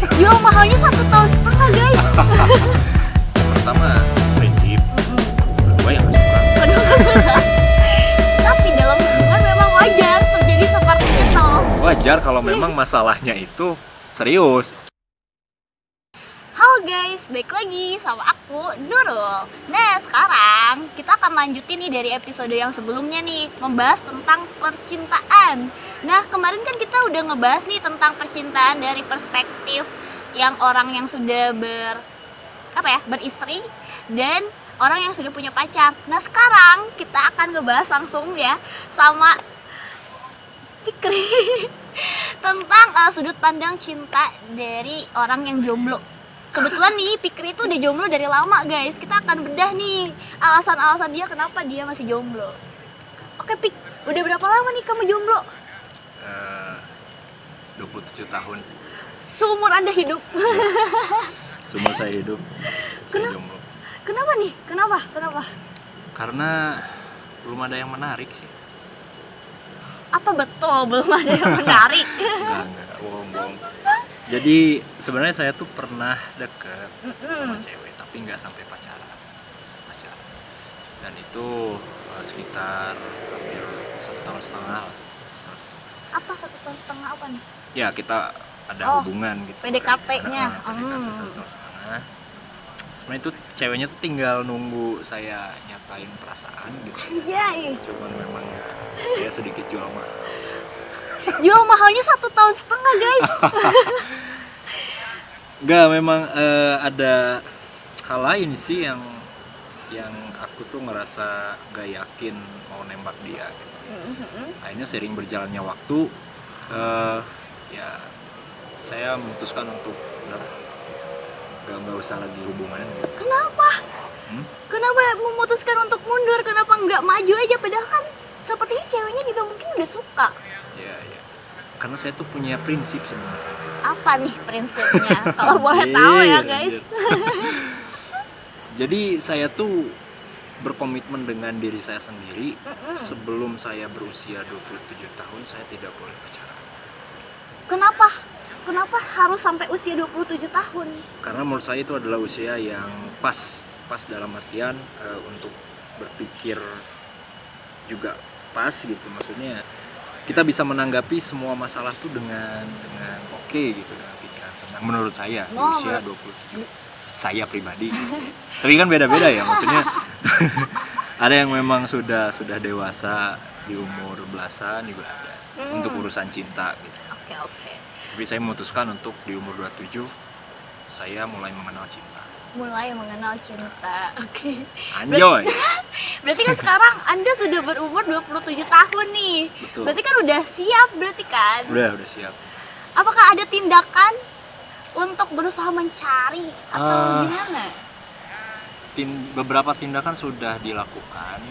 Jual mahalnya 1,5 tahun guys. Pertama prinsip, kedua yang nggak suka. Tapi dalam hubungan memang wajar terjadi seperti itu. Wajar kalau memang masalahnya itu serius. Halo guys, balik lagi sama aku Nurul. Nah sekarang kita akan lanjutin nih dari episode yang sebelumnya nih, membahas tentang percintaan. Nah kemarin kan kita udah ngebahas nih tentang percintaan dari perspektif yang orang yang sudah beristri dan orang yang sudah punya pacar. Nah sekarang kita akan ngebahas langsung ya sama Fikri tentang sudut pandang cinta dari orang yang jomblo. Kebetulan nih Fikri itu udah jomblo dari lama guys. Kita akan bedah nih alasan-alasan dia kenapa dia masih jomblo. Oke Pik, udah berapa lama nih kamu jomblo? 27 tahun. Seumur Anda hidup? Seumur saya hidup, saya jomblo. Kenapa nih? Kenapa? Karena belum ada yang menarik sih. Apa betul belum ada yang menarik? Enggak, bohong. Jadi sebenarnya saya tuh pernah deket sama cewek, tapi nggak sampai pacaran. Dan itu sekitar hampir 1,5 tahun lah. Apa 1,5 tahun apa nih? Ya kita ada hubungan gitu. PDKT-nya. PDKT 1,5 tahun. Sebenarnya itu ceweknya tuh tinggal nunggu saya nyatain perasaan gitu. Anjay. Cuman memang ya, saya sedikit jual mahal. Jual mahalnya 1,5 tahun guys. Enggak, memang ada hal lain sih yang aku tuh ngerasa gak yakin mau nembak dia gitu. Akhirnya sering berjalannya waktu, ya saya memutuskan untuk nggak usah lagi hubungan gitu. Kenapa? Kenapa memutuskan untuk mundur? Kenapa nggak maju aja? Padahal kan sepertinya ceweknya juga mungkin udah suka. Ya. Karena saya tuh punya prinsip sebenarnya. Apa nih prinsipnya? Kalau boleh tahu ya guys. Jadi saya tuh berkomitmen dengan diri saya sendiri. Sebelum saya berusia 27 tahun saya tidak boleh pacaran. Kenapa harus sampai usia 27 tahun? Karena menurut saya itu adalah usia yang pas dalam artian untuk berpikir juga pas gitu. Maksudnya kita bisa menanggapi semua masalah tuh dengan oke gitu, dengan pikiran tenang menurut saya di usia 27. Saya pribadi. Tapi kan beda-beda ya, maksudnya ada yang memang sudah dewasa di umur belasan juga ada untuk urusan cinta gitu. Oke. Tapi saya memutuskan untuk di umur 27 saya mulai mengenal cinta. Oke. Anjoy. Berarti kan sekarang Anda sudah berumur 27 tahun nih. Betul. Berarti kan udah siap berarti kan? Udah siap. Apakah ada tindakan untuk berusaha mencari atau gimana? Beberapa tindakan sudah dilakukan,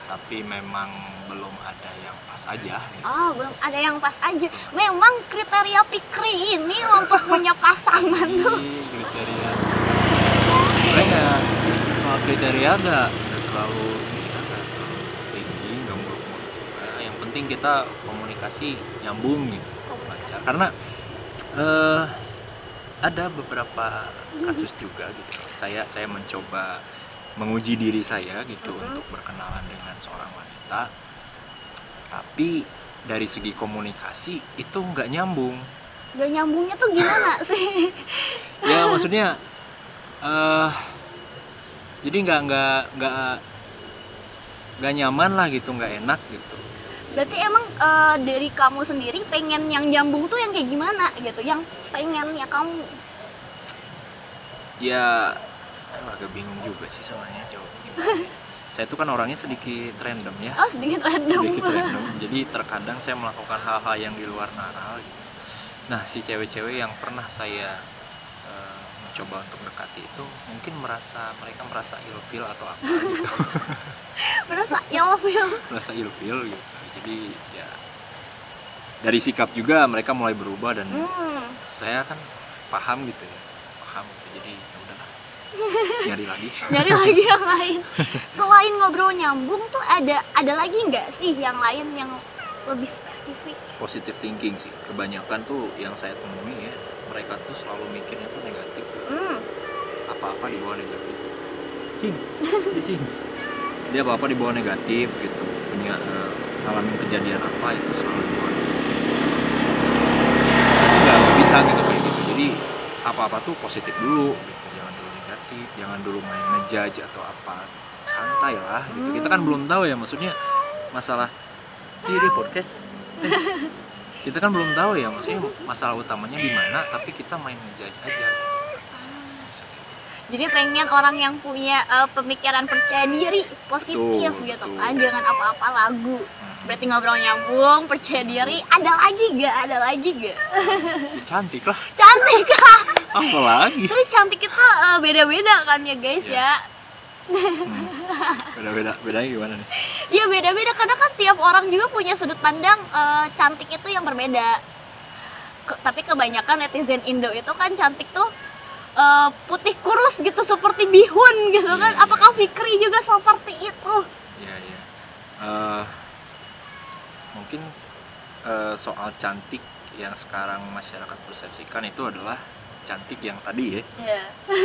tapi memang belum ada yang pas aja. Belum ada yang pas aja. Memang kriteria Fikri ini untuk punya pasangan tuh. Kriteria. Sebenarnya soal kriteria nggak terlalu tinggi, nggak muluk-muluk juga. Yang penting kita komunikasi nyambung gitu. Karena ada beberapa kasus juga gitu. Saya mencoba menguji diri saya gitu untuk berkenalan dengan seorang wanita, tapi dari segi komunikasi itu nggak nyambung. Nggak nyambungnya tuh gimana sih? Ya maksudnya jadi nggak nyaman lah gitu, nggak enak gitu. Berarti emang dari kamu sendiri pengen yang nyambung tuh yang kayak gimana gitu? Yang pengennya kamu? Ya agak bingung juga sih soalnya jawabnya. Saya tuh kan orangnya sedikit random ya. Sedikit random. Jadi terkadang saya melakukan hal-hal yang di luar nalar gitu. Nah si cewek-cewek yang pernah saya mencoba untuk dekati itu mungkin mereka merasa ilfil atau apa gitu. Merasa ilfil gitu. Jadi ya dari sikap juga mereka mulai berubah dan saya kan paham gitu. Jadi ya udahlah, nyari lagi yang lain. Selain ngobrol nyambung tuh ada lagi nggak sih yang lain yang lebih spesifik? Positive thinking sih kebanyakan tuh yang saya temui ya, mereka tuh selalu mikirnya tuh negatif, Hmm. apa-apa dibawa negatif. Cing, di sini. Dia apa-apa dibawa negatif gitu. Punya ngalamin kejadian apa itu selalu dibawa negatif. Nggak bisa gitu kayak gitu. Jadi apa-apa tuh positif dulu gitu. Jangan dulu negatif, jangan dulu main ngejudge atau apa. Santai lah gitu. Kita kan belum tahu ya, maksudnya masalah di podcast. Kita kan belum tahu ya, maksudnya masalah utamanya di mana, tapi kita main ngejudge aja. Jadi pengen orang yang punya pemikiran percaya diri positif Betul, gitu betul. kan, jangan apa-apa lagu. Berarti ngobrol nyambung, percaya diri. Ada lagi gak? Ada lagi gak? Ya, cantik lah, Cantik kah? apa lagi? Tapi cantik itu beda-beda kan ya guys ya. Bedanya gimana nih? Iya beda-beda karena kan tiap orang juga punya sudut pandang cantik itu yang berbeda. Tapi kebanyakan netizen Indo itu kan cantik tuh putih kurus gitu seperti bihun gitu kan. Iya, Apakah Fikri juga seperti itu? Iya. Mungkin soal cantik yang sekarang masyarakat persepsikan itu adalah cantik yang tadi ya, Iya.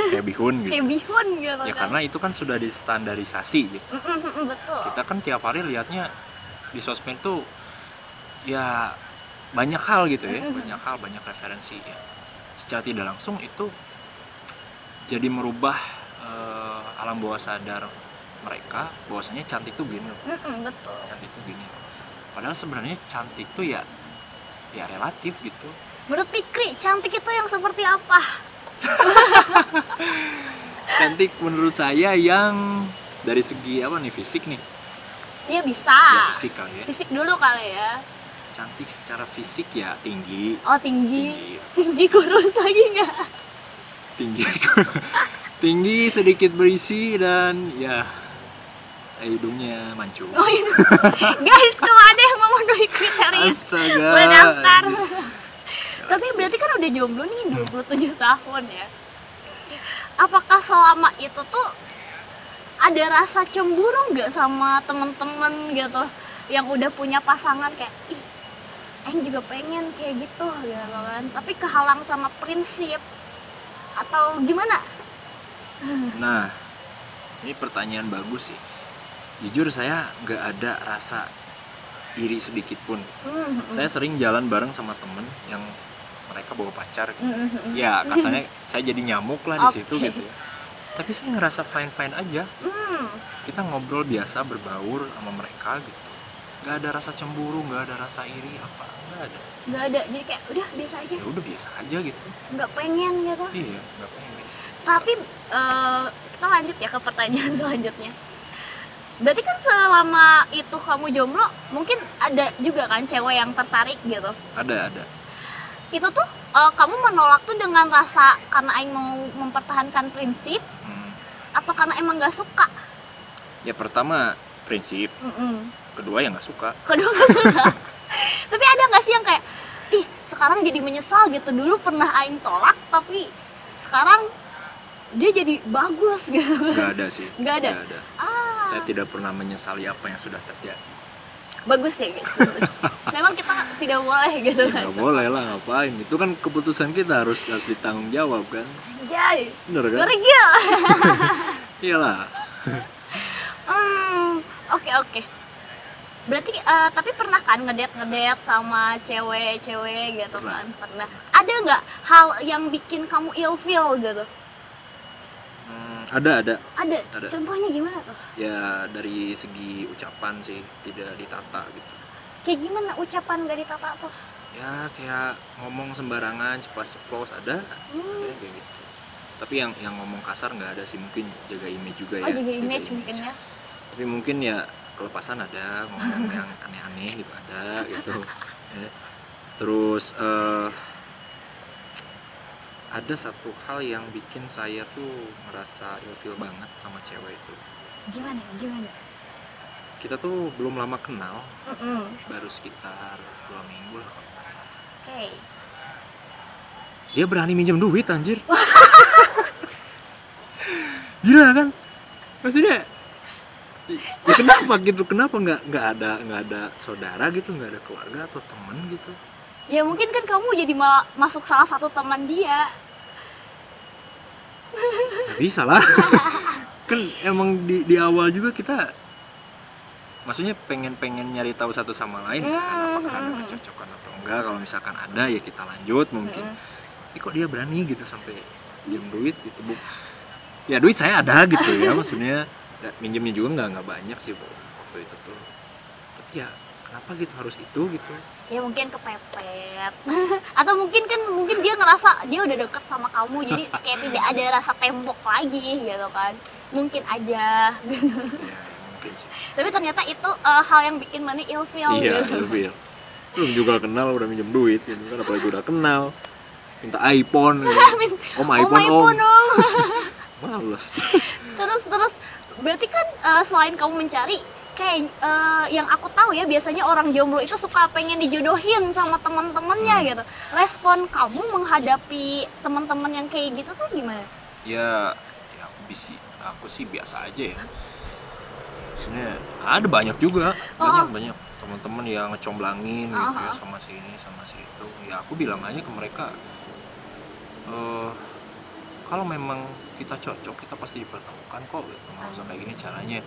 kayak bihun gitu. Kayak bihun gitu Ya kan. karena itu kan sudah distandarisasi gitu. Betul. Kita kan tiap hari lihatnya di sosmed tuh ya banyak hal gitu ya, banyak hal, banyak referensi ya. Secara tidak langsung itu jadi merubah alam bawah sadar mereka bahwasanya cantik tuh gini loh. Betul. Cantik tuh gini. Padahal sebenarnya cantik tuh ya relatif gitu. Menurut Fikri, cantik itu yang seperti apa? Cantik menurut saya yang dari segi apa nih, fisik nih. Iya bisa. Ya fisik kali ya. Fisik dulu kali ya. Cantik secara fisik ya tinggi. Oh tinggi. Tinggi kurus lagi nggak? Tinggi tinggi, sedikit berisi, dan ya hidungnya mancung. Oh itu. Guys, kalau ada yang memenuhi kriteria Astaga. boleh daftar. Tapi berarti kan udah jomblo nih 27 tahun ya. Apakah selama itu tuh ada rasa cemburu nggak sama temen-temen gitu yang udah punya pasangan kayak ih, Aing juga pengen kayak gitu kan. Tapi kehalang sama prinsip atau gimana? Nah, ini pertanyaan bagus sih. Jujur saya nggak ada rasa iri sedikit pun. Saya sering jalan bareng sama temen yang mereka bawa pacar gitu. Ya kasarnya saya jadi nyamuk lah di situ Oke. gitu ya. Tapi saya ngerasa fine aja. Kita ngobrol biasa, berbaur sama mereka gitu. Nggak ada rasa cemburu, nggak ada rasa iri apa, nggak ada. Nggak ada, jadi kayak udah biasa aja, Ya udah biasa aja gitu. nggak pengen gitu. Iya, nggak pengen. Tapi kita lanjut ya ke pertanyaan selanjutnya. Berarti kan selama itu kamu jomblo, mungkin ada juga kan cewek yang tertarik gitu. Ada. Itu tuh kamu menolak tuh dengan rasa karena Aing mau mempertahankan prinsip atau karena emang nggak suka? Ya pertama prinsip, kedua ya nggak suka. Kedua nggak suka. Tapi ada nggak sih yang kayak, ih sekarang jadi menyesal gitu, dulu pernah Aing tolak tapi sekarang dia jadi bagus gitu? Nggak ada sih. Nggak ada? Nggak ada. Ah, Saya tidak pernah menyesali apa yang sudah terjadi. bagus ya guys, bagus. Memang kita tidak boleh gitu kan. Nggak boleh lah, ngapain? Itu kan keputusan kita harus ditanggung jawab kan. Jai, Bener kan? ngeri gila. Iyalah. Oke. Berarti tapi pernah kan ngedate sama cewek-cewek gitu kan? Pernah. Ada nggak hal yang bikin kamu ilfeel gitu? Ada. Ada. Contohnya gimana tuh? Ya dari segi ucapan sih tidak ditata gitu. Kayak gimana ucapan gak ditata tuh? Ya kayak ngomong sembarangan, ceplos ada. Ya, kayak gitu. Tapi yang ngomong kasar nggak ada sih, mungkin jaga image juga Oh ya. jaga image mungkin ya. Tapi mungkin ya kelepasan ada, ngomong yang aneh-aneh gitu ada gitu. Ya. Terus ada satu hal yang bikin saya tuh ngerasa ilfeel banget sama cewek itu. Gimana? Kita tuh belum lama kenal, Mm-mm. baru sekitar 2 minggu lah kalau nggak salah. Oke. Dia berani minjem duit anjir. Gila kan? Maksudnya ya kenapa gitu? Kenapa nggak ada saudara gitu, nggak ada keluarga atau temen gitu? Ya mungkin kan kamu jadi malah masuk salah satu teman dia. Nggak bisa lah. Kan emang di awal juga kita maksudnya pengen nyari tahu satu sama lain kan, apakah ada kecocokan atau enggak. Kalau misalkan ada ya kita lanjut mungkin. Tapi kok dia berani gitu sampai minjem duit gitu, Bu. Ya duit saya ada gitu ya, maksudnya ya, minjemnya juga nggak banyak sih, Bu, waktu itu tuh. Tapi ya kenapa gitu harus itu gitu. Ya mungkin kepepet. Atau mungkin dia ngerasa dia udah deket sama kamu, jadi kayak tidak ada rasa tembok lagi gitu kan. Mungkin aja gitu. Ya mungkin sih. Tapi ternyata itu hal yang bikin Mani ilfeel Iya, gitu. ilfil. Belum juga kenal udah minjem duit gitu kan, apalagi udah kenal. Minta iPhone gitu. Om iPhone, Om. Om. Males. Terus berarti kan selain kamu mencari kayak yang aku tahu ya, biasanya orang jomblo itu suka pengen dijodohin sama teman-temannya gitu. Respon kamu menghadapi teman-teman yang kayak gitu tuh gimana? Ya aku sih biasa aja ya. Maksudnya ada banyak juga, banyak teman-teman yang ngecomblangin gitu ya, sama si ini sama si itu. Ya aku bilang aja ke mereka, kalau memang kita cocok kita pasti dipertemukan kok gitu. Nggak usah kayak gini caranya,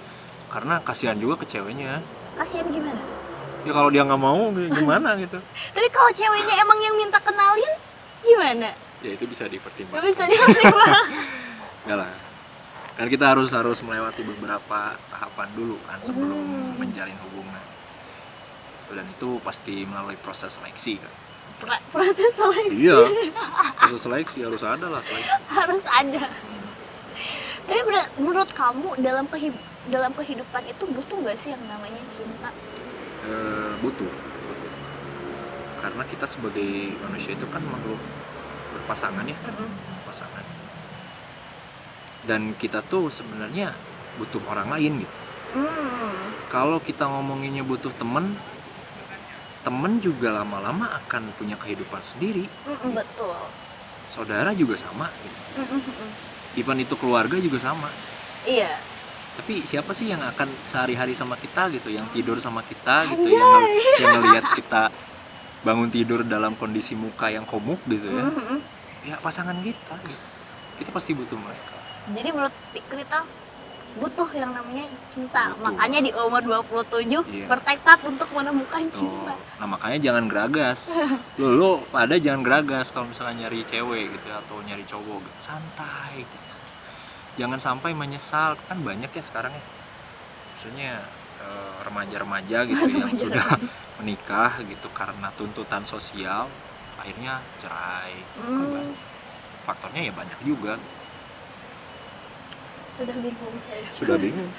karena kasihan juga ke ceweknya. Kasihan gimana? Ya kalau dia nggak mau gimana gitu. Tapi kalau ceweknya emang yang minta kenalin gimana? Ya itu bisa Gak dipertimbangkan. bisa dipertimbangkan. Enggak lah, kan kita harus melewati beberapa tahapan dulu kan sebelum menjalin hubungan, dan itu pasti melalui proses seleksi kan. Proses seleksi. Iya, proses seleksi harus ada lah, seleksi. Harus ada. Tapi menurut kamu dalam kehidupan itu butuh gak sih yang namanya cinta? Butuh. Karena kita sebagai manusia itu kan makhluk berpasangan ya, pasangan. Dan kita tuh sebenarnya butuh orang lain gitu. Kalau kita ngomonginnya butuh temen juga lama-lama akan punya kehidupan sendiri. Betul. Saudara juga sama gitu. Even itu keluarga juga sama. Iya. Tapi siapa sih yang akan sehari-hari sama kita gitu, yang tidur sama kita gitu, Anjay. yang ngelihat kita bangun tidur dalam kondisi muka yang komuk gitu ya. Ya pasangan kita gitu. Kita pasti butuh mereka. Jadi menurut Fikri tuh butuh yang namanya cinta. Butuh. Makanya di umur 27 Iya. bertekad untuk menemukan cinta. Nah makanya jangan geragas. Lo pada jangan geragas kalau misalnya nyari cewek gitu atau nyari cowok gitu. Santai gitu. Jangan sampai menyesal, kan banyak ya sekarang ya. Maksudnya remaja-remaja gitu yang sudah menikah gitu karena tuntutan sosial akhirnya cerai. Kan banyak. Faktornya ya banyak juga. Sudah bingung saya. Sudah bingung.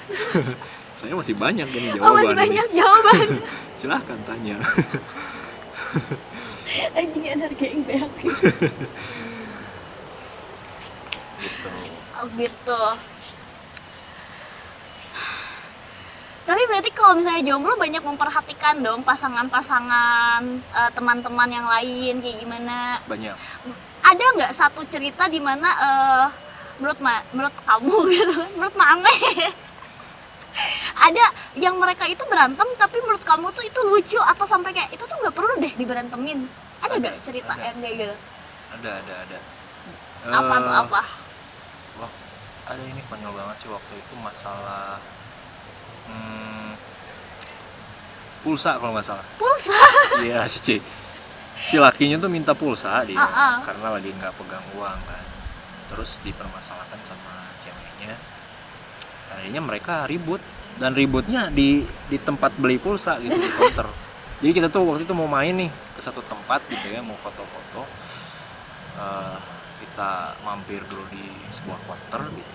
Saya masih banyak ini Oh, jawaban. masih banyak jawaban. Silahkan tanya. Anjing energi yang banyak. Gitu. Oh gitu. Tapi berarti kalau misalnya jomblo banyak memperhatikan dong pasangan-pasangan teman-teman yang lain kayak gimana? Banyak. Ada nggak satu cerita di mana menurut kamu gitu, menurut Mame ada yang mereka itu berantem tapi menurut kamu tuh itu lucu atau sampai kayak itu tuh nggak perlu deh diberantemin? Ada nggak cerita ada. yang kayak gitu? Ada. Apa tuh apa? Wah, ada ini konyol banget sih waktu itu masalah pulsa kalau nggak salah. Pulsa? Iya si lakinya tuh minta pulsa dia karena lagi nggak pegang uang kan. Terus dipermasalahkan sama ceweknya. Akhirnya mereka ribut, dan ributnya di tempat beli pulsa gitu, di counter. Jadi kita tuh waktu itu mau main nih ke satu tempat gitu ya, mau foto-foto. Kita mampir dulu di sebuah counter gitu.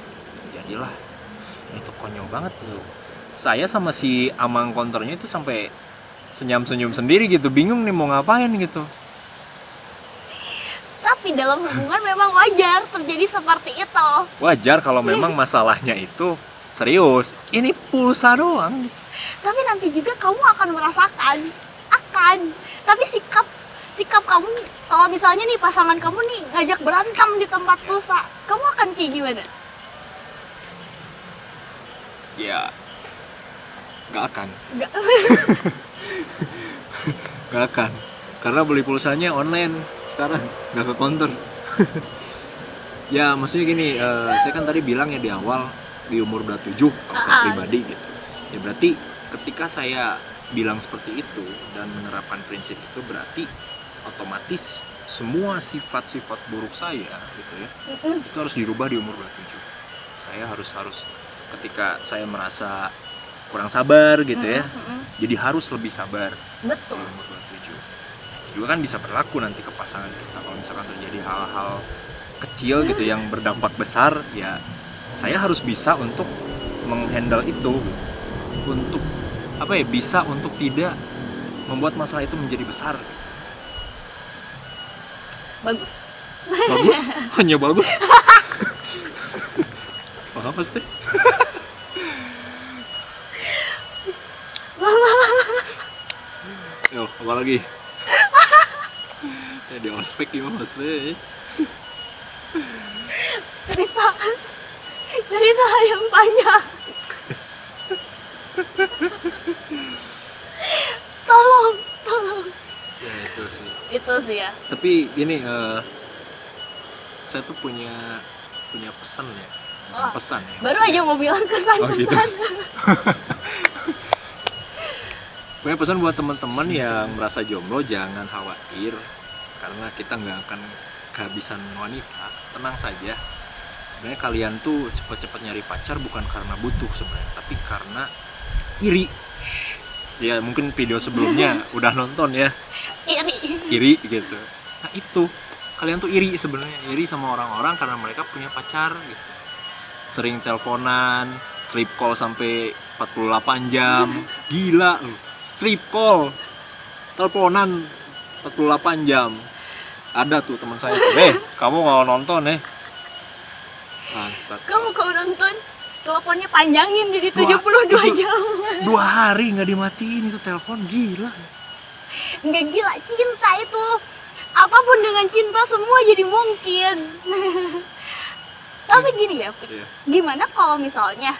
Jadilah itu konyol banget tuh. Saya sama si amang counternya itu sampai senyum-senyum sendiri gitu, bingung nih mau ngapain gitu. Tapi dalam hubungan memang wajar terjadi seperti itu. Wajar kalau memang masalahnya itu serius. Ini pulsa doang. Tapi nanti juga kamu akan merasakan, tapi sikap kamu kalau misalnya nih pasangan kamu nih ngajak berantem di tempat pulsa, kamu akan kayak gimana? Ya nggak akan. Nggak. Nggak akan. Karena beli pulsanya online sekarang, nggak ke counter. Ya maksudnya gini, saya kan tadi bilang ya di awal di umur 27 kalau saya pribadi gitu. Ya berarti ketika saya bilang seperti itu dan menerapkan prinsip itu, berarti otomatis semua sifat-sifat buruk saya gitu ya, itu harus dirubah di umur 27. Saya harus ketika saya merasa kurang sabar gitu ya, jadi harus lebih sabar. Betul. Di umur 27 juga kan bisa berlaku nanti ke pasangan kita. Kalau misalkan terjadi hal-hal kecil gitu yang berdampak besar, ya saya harus bisa untuk menghandle itu, untuk apa ya, bisa untuk tidak membuat masalah itu menjadi besar. Bagus. Bagus? Hanya bagus? Paham pasti? Yo, apa lagi? Ya di ospek gimana sih? Cerita yang panjang. Tolong. Ya itu sih. Itu sih ya. Tapi ini saya tuh punya pesan ya. Pesan ya. Baru aja mau bilang kesan. Oh gitu. Punya pesan buat teman-teman yang merasa jomblo, jangan khawatir karena kita nggak akan kehabisan wanita. Tenang saja. Sebenarnya kalian tuh cepat-cepat nyari pacar bukan karena butuh sebenarnya, tapi karena iri. Ya mungkin video sebelumnya udah nonton ya. Iri gitu. Nah itu, kalian tuh iri sebenarnya, iri sama orang-orang karena mereka punya pacar gitu. Sering teleponan, sleep call sampai 48 jam. Gila lu. Sleep call, teleponan 48 jam. Ada tuh teman saya, kamu nggak nonton Bangsat. Kamu kalau nonton teleponnya panjangin jadi 72 jam. 2 hari nggak dimatiin itu telepon, gila. Nggak gila, cinta itu apapun dengan cinta semua jadi mungkin. Tapi gini ya, Pik. Iya. Gimana kalau misalnya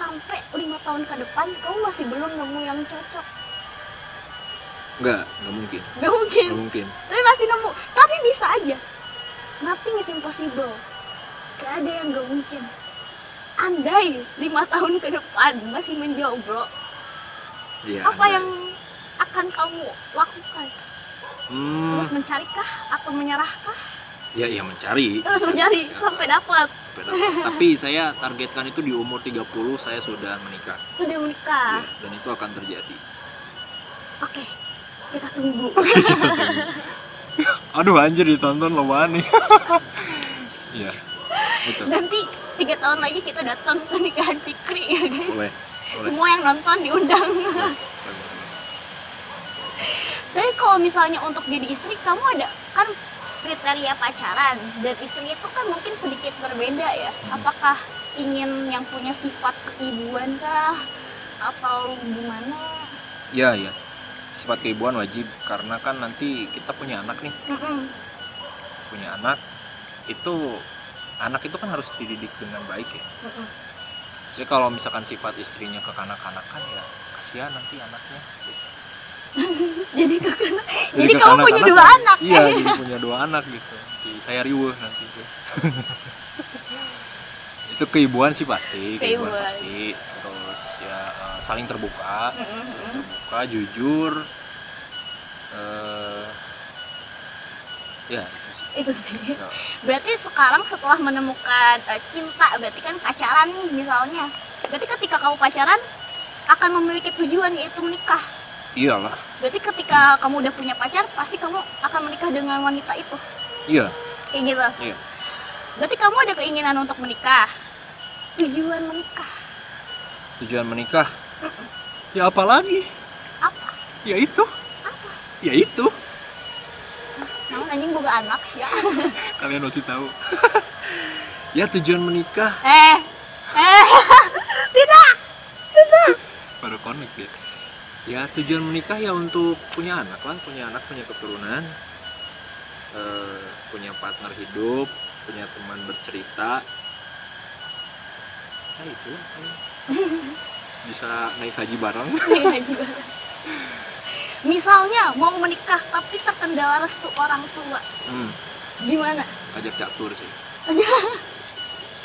sampai 5 tahun ke depan kamu masih belum nemu yang cocok? Nggak mungkin. Nggak mungkin. Nggak mungkin. Tapi pasti nemu. Tapi bisa aja. Nothing is impossible. Gak ada yang nggak mungkin. Andai 5 tahun ke depan masih menjomblo, Ya, apa yang akan kamu lakukan? Terus mencarikah atau menyerahkah? Ya mencari. Terus mencari sampai dapat. Tapi saya targetkan itu di umur 30 saya sudah menikah. Sudah menikah. Ya, dan itu akan terjadi. Oke, kita tunggu. Aduh anjir, ditonton loan nih. Iya. Itu. Nanti 3 tahun lagi kita datang ke nikahan Fikri ya guys. Boleh. Semua yang nonton diundang. Tapi kalau misalnya untuk jadi istri, kamu ada kan kriteria pacaran dan istri itu kan mungkin sedikit berbeda ya. Apakah ingin yang punya sifat keibuan kah atau gimana? Ya. Sifat keibuan wajib karena kan nanti kita punya anak nih. Punya anak itu kan harus dididik dengan baik ya. Jadi kalau misalkan sifat istrinya kekanak-kanakan ya kasihan nanti anaknya. Jadi kamu punya 2 anak. Iya, jadi punya 2 anak gitu. Jadi saya riweuh nanti tuh. Itu keibuan sih pasti, keibuan pasti. Terus ya saling terbuka, jujur. Ya itu sih. Berarti sekarang setelah menemukan cinta, berarti kan pacaran nih misalnya. Berarti ketika kamu pacaran akan memiliki tujuan yaitu menikah. Iyalah. Berarti ketika kamu udah punya pacar, pasti kamu akan menikah dengan wanita itu. Iya. Kayak gitu. Iya. Berarti kamu ada keinginan untuk menikah. Tujuan menikah. Tujuan menikah? Ya apa lagi? Apa? Ya itu. Apa? Ya itu. Namun anjing boga anak sih ya. Kalian mesti tahu. Ya tujuan menikah. Tidak. Baru connect ya. Ya tujuan menikah ya untuk punya anak lah, punya keturunan, punya partner hidup, punya teman bercerita. Ya itulah bisa naik haji bareng. Misalnya mau menikah tapi terkendala restu orang tua, gimana? Ajak catur sih.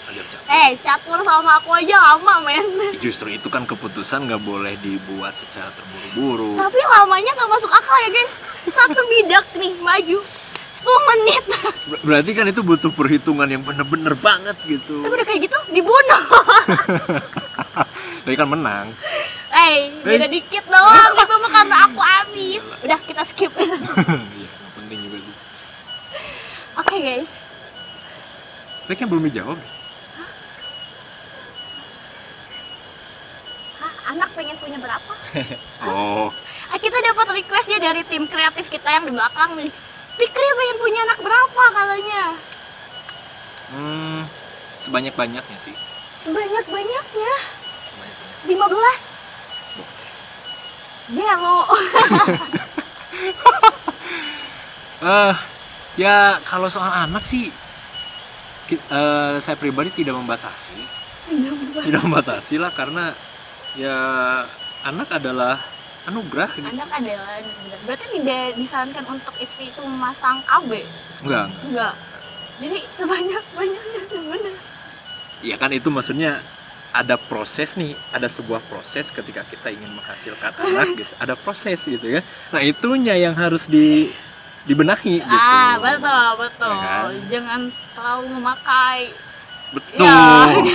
Ajak catur. Catur sama aku aja lama, men. Justru itu kan keputusan nggak boleh dibuat secara terburu-buru. Tapi lamanya nggak masuk akal ya, guys. Satu bidak nih maju 10 menit. Berarti kan itu butuh perhitungan yang bener-bener banget gitu. Tapi udah kayak gitu dibunuh. Tapi kan menang. Beda dikit doang, itu mah karena aku habis. Udah, kita skip. Iya, yang penting juga sih. Oke, guys. Tapi kan belum dijawab. Anak pengen punya berapa? Oh, Kita dapat request ya dari tim kreatif kita yang di belakang nih. Fikri pengen punya anak berapa katanya? sebanyak-banyaknya sih. Sebanyak-banyaknya. Sebanyak-banyaknya. 15. Gelo. Ya kalau soal anak sih, saya pribadi tidak membatasi. Tidak membatasi lah, karena ya anak adalah anugerah gitu. Anak adalah berarti tidak disarankan untuk istri itu memasang KB? Enggak. Jadi sebanyak-banyaknya sebenarnya. Ya kan itu maksudnya ada proses nih, ada sebuah proses ketika kita ingin menghasilkan anak gitu. Ada proses gitu ya. Nah, itunya yang harus dibenahi gitu. Betul. Ya kan? Jangan terlalu memakai. Betul.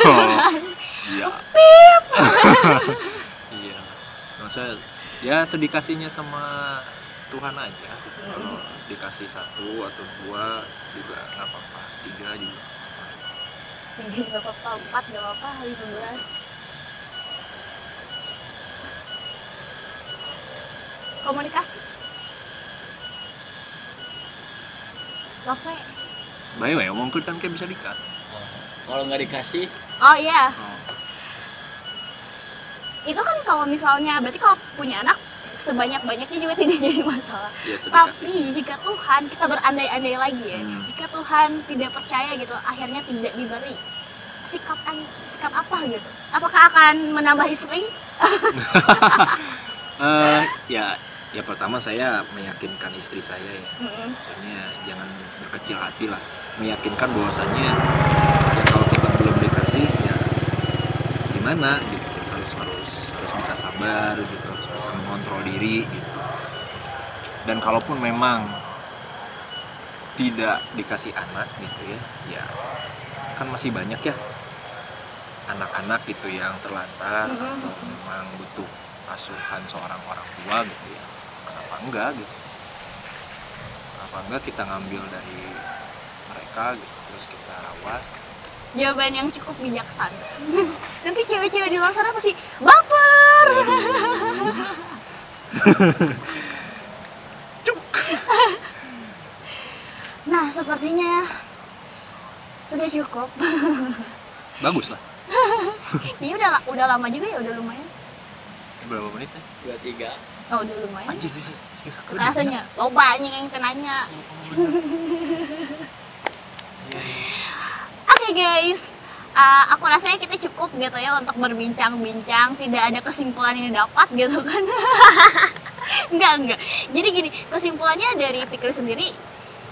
Iya. Pip. Iya. Maksudnya ya sedikasihnya sama Tuhan aja. Kalau dikasih 1 atau 2 juga nggak apa-apa, 3 juga. 3 nggak apa-apa, 4 nggak apa-apa, 15. Komunikasi. Love. Baik, mungkin kan kayak bisa dikat. Kalau nggak dikasih, Oh iya. Oh. Itu kan kalau misalnya berarti kalau punya anak sebanyak-banyaknya juga tidak jadi masalah. Ya, Tapi jika Tuhan, kita berandai-andai lagi ya, jika Tuhan tidak percaya gitu, akhirnya tidak diberi, sikap apa gitu? Apakah akan menambah istri? Ya pertama saya meyakinkan istri saya ya. Maksudnya jangan berkecil hati lah, meyakinkan bahwasannya ya kalau kita belum dikasih ya gimana gitu, harus bisa sabar gitu, harus bisa mengontrol diri gitu. Dan kalaupun memang tidak dikasih anak gitu ya kan masih banyak ya anak-anak gitu yang terlantar atau memang butuh asuhan seorang orang tua gitu ya. Kenapa enggak kita ngambil dari mereka gitu, terus kita rawat. Jawaban yang cukup bijaksana. Nanti cewek-cewek di luar sana pasti baper. Nah, sepertinya sudah cukup. Bagus lah. Ini udah lama juga ya, udah lumayan. Berapa menit ya? 23. Oh, udah lumayan. Anjir, Rasanya loba yang kenanya. Oke, guys. Aku rasanya kita cukup gitu ya untuk berbincang-bincang, tidak ada kesimpulan yang didapat gitu kan. Enggak. Jadi gini, kesimpulannya dari Fikri sendiri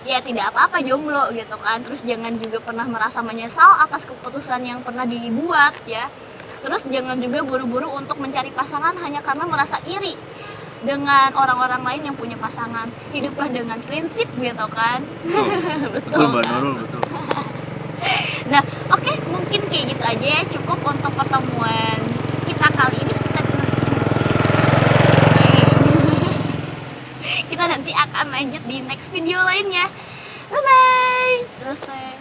ya tidak apa-apa jomblo gitu kan. Terus jangan juga pernah merasa menyesal atas keputusan yang pernah dibuat ya. Terus jangan juga buru-buru untuk mencari pasangan hanya karena merasa iri dengan orang-orang lain yang punya pasangan. Hiduplah dengan prinsip gitu kan. Betul Mbak Nurul, betul. Nah, oke, mungkin kayak gitu aja ya, cukup untuk pertemuan kita kali ini. Kita nanti akan lanjut di next video lainnya. Bye bye. Selesai.